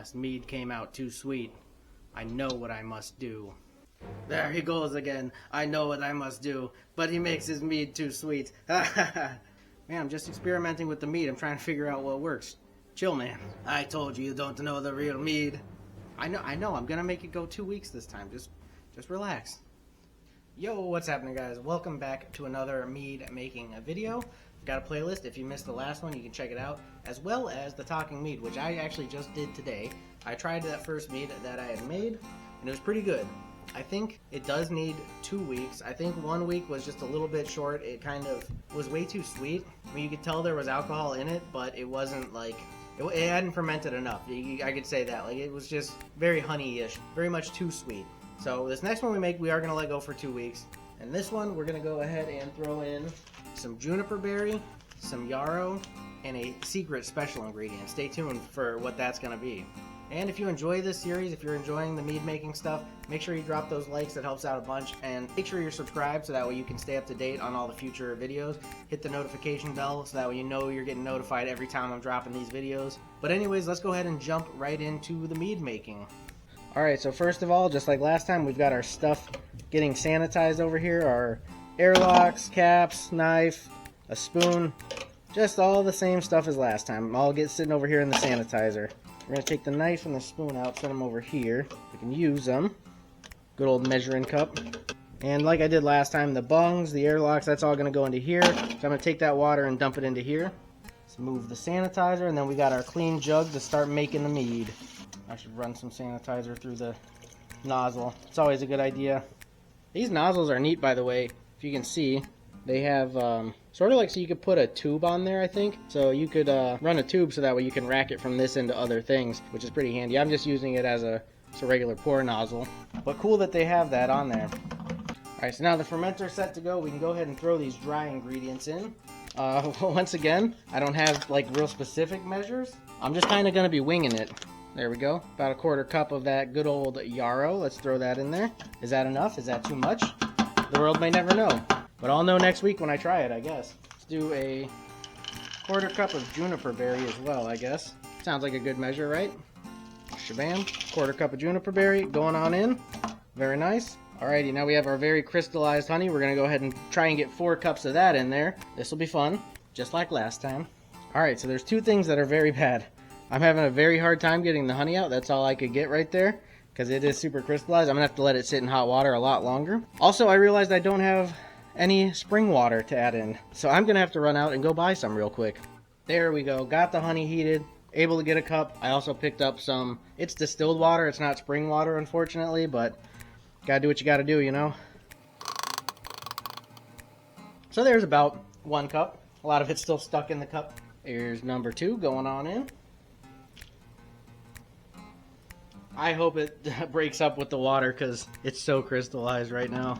last mead came out too sweet. I know what I must do. There he goes again. I know what I must do. But he makes his mead too sweet. Man, I'm just experimenting with the mead. I'm trying to figure out what works. Chill, man. I told you don't know the real mead. I know. I'm gonna make it go 2 weeks this time. Just relax. Yo, what's happening, guys? Welcome back to another mead making video. Got a playlist. If you missed the last one, you can check it out, as well as the Talking Mead, which I actually just did today. I tried that first mead that I had made, and it was pretty good. I think it does need 2 weeks. I think 1 week was just a little bit short. It kind of was way too sweet. I mean, you could tell there was alcohol in it, but it wasn't like... It hadn't fermented enough. I could say that. Like, it was just very honey-ish. Very much too sweet. So this next one we make, we are going to let go for 2 weeks. And this one, we're going to go ahead and throw in some juniper berry, some yarrow, and a secret special ingredient. Stay tuned for what that's going to be. And if you enjoy this series, if you're enjoying the mead making stuff, make sure you drop those likes. That helps out a bunch. And make sure you're subscribed so that way you can stay up to date on all the future videos. Hit the notification bell so that way you know you're getting notified every time I'm dropping these videos. But anyways, let's go ahead and jump right into the mead making. Alright, so first of all, just like last time, we've got our stuff getting sanitized over here. Our airlocks, caps, knife, a spoon. Just all the same stuff as last time. All get sitting over here in the sanitizer. We're going to take the knife and the spoon out, set them over here. We can use them. Good old measuring cup. And like I did last time, the bungs, the airlocks, that's all going to go into here. So I'm going to take that water and dump it into here. Let's move the sanitizer, and then we got our clean jug to start making the mead. I should run some sanitizer through the nozzle. It's always a good idea. These nozzles are neat, by the way. If you can see, they have sort of like, so you could put a tube on there, I think. So you could run a tube so that way you can rack it from this into other things, which is pretty handy. I'm just using it as a regular pour nozzle. But cool that they have that on there. Alright, so now the fermenter's set to go. We can go ahead and throw these dry ingredients in. Once again, I don't have like real specific measures. I'm just kind of going to be winging it. There we go. About a 1/4 cup of that good old yarrow. Let's throw that in there. Is that enough? Is that too much? The world may never know. But I'll know next week when I try it, I guess. Let's do a 1/4 cup of juniper berry as well, I guess. Sounds like a good measure, right? Shabam. 1/4 cup of juniper berry going on in. Very nice. Alrighty, now we have our very crystallized honey. We're going to go ahead and try and get 4 cups of that in there. This will be fun, just like last time. Alright, so there's 2 things that are very bad. I'm having a very hard time getting the honey out. That's all I could get right there, because it is super crystallized. I'm going to have to let it sit in hot water a lot longer. Also, I realized I don't have any spring water to add in, so I'm going to have to run out and go buy some real quick. There we go. Got the honey heated. Able to get a cup. I also picked up some, it's distilled water. It's not spring water, unfortunately, but gotta do what you gotta do, you know? So there's about 1 cup. A lot of it's still stuck in the cup. Here's number 2 going on in. I hope it breaks up with the water because it's so crystallized right now.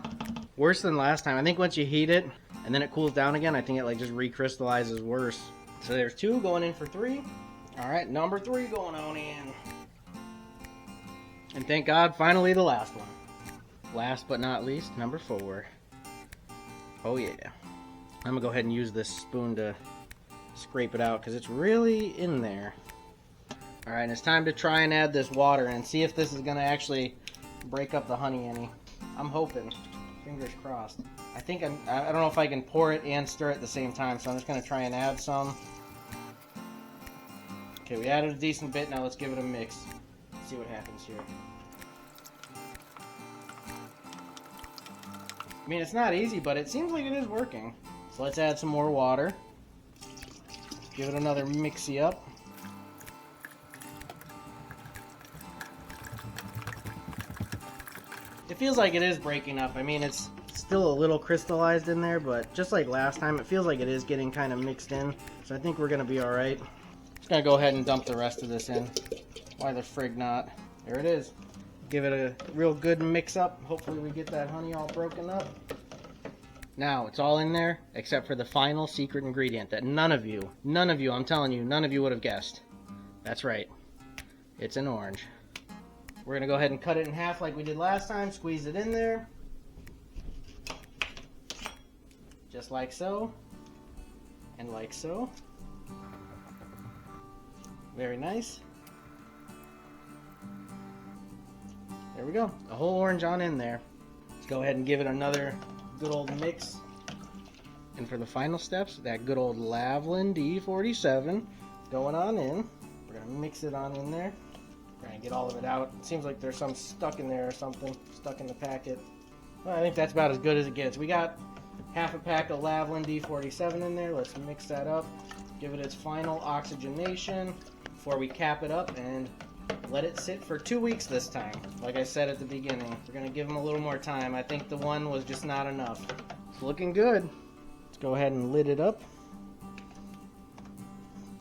Worse than last time. I think once you heat it and then it cools down again, I think it like just recrystallizes worse. So there's 2 going in for 3. Alright, number 3 going on in. And thank God, finally the last one. Last but not least, number 4. Oh yeah. I'm gonna go ahead and use this spoon to scrape it out because it's really in there. Alright, and it's time to try and add this water and see if this is gonna actually break up the honey any. I'm hoping. Fingers crossed. I don't know if I can pour it and stir it at the same time, so I'm just gonna try and add some. Okay, we added a decent bit, now let's give it a mix. Let's see what happens here. I mean, it's not easy, but it seems like it is working. So let's add some more water. Give it another mixy up. It feels like it is breaking up. I mean, it's still a little crystallized in there, but just like last time, it feels like it is getting kind of mixed in. So I think we're going to be alright. Just going to go ahead and dump the rest of this in. Why the frig not? There it is. Give it a real good mix up. Hopefully we get that honey all broken up. Now, it's all in there except for the final secret ingredient that none of you, I'm telling you, none of you would have guessed. That's right. It's an orange. We're going to go ahead and cut it in half like we did last time. Squeeze it in there. Just like so. And like so. Very nice. we go. A whole orange on in there. Let's go ahead and give it another good old mix. And for the final steps, that good old Lavlin D47 going on in. We're going to mix it on in there. We're going to get all of it out. It seems like there's some stuck in there or something, stuck in the packet. Well, I think that's about as good as it gets. We got half a pack of Lavlin D47 in there. Let's mix that up. Give it its final oxygenation before we cap it up and let it sit for 2 weeks this time. Like I said at the beginning, we're going to give them a little more time. I think the one was just not enough. It's looking good. Let's go ahead and lid it up.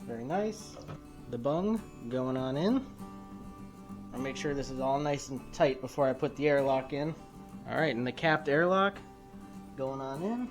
Very nice. The bung going on in. I'll make sure this is all nice and tight before I put the airlock in. Alright, and the capped airlock going on in.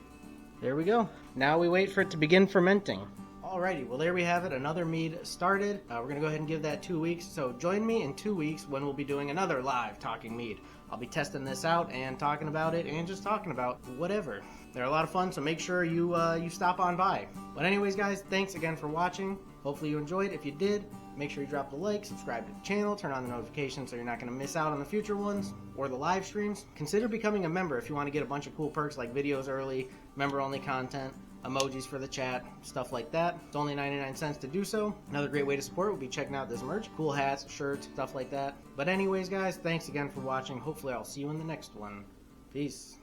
There we go. Now we wait for it to begin fermenting. Alrighty, well there we have it. Another mead started. We're going to go ahead and give that 2 weeks. So join me in 2 weeks when we'll be doing another live Talking Mead. I'll be testing this out and talking about it and just talking about whatever. They're a lot of fun, so make sure you stop on by. But anyways, guys, thanks again for watching. Hopefully you enjoyed. If you did, make sure you drop the like, subscribe to the channel, turn on the notifications so you're not going to miss out on the future ones or the live streams. Consider becoming a member if you want to get a bunch of cool perks like videos early, member-only content, emojis for the chat, stuff like that. It's only 99 cents to do so. Another great way to support would be checking out this merch. Cool hats, shirts, stuff like that. But anyways, guys, thanks again for watching. Hopefully I'll see you in the next one. Peace.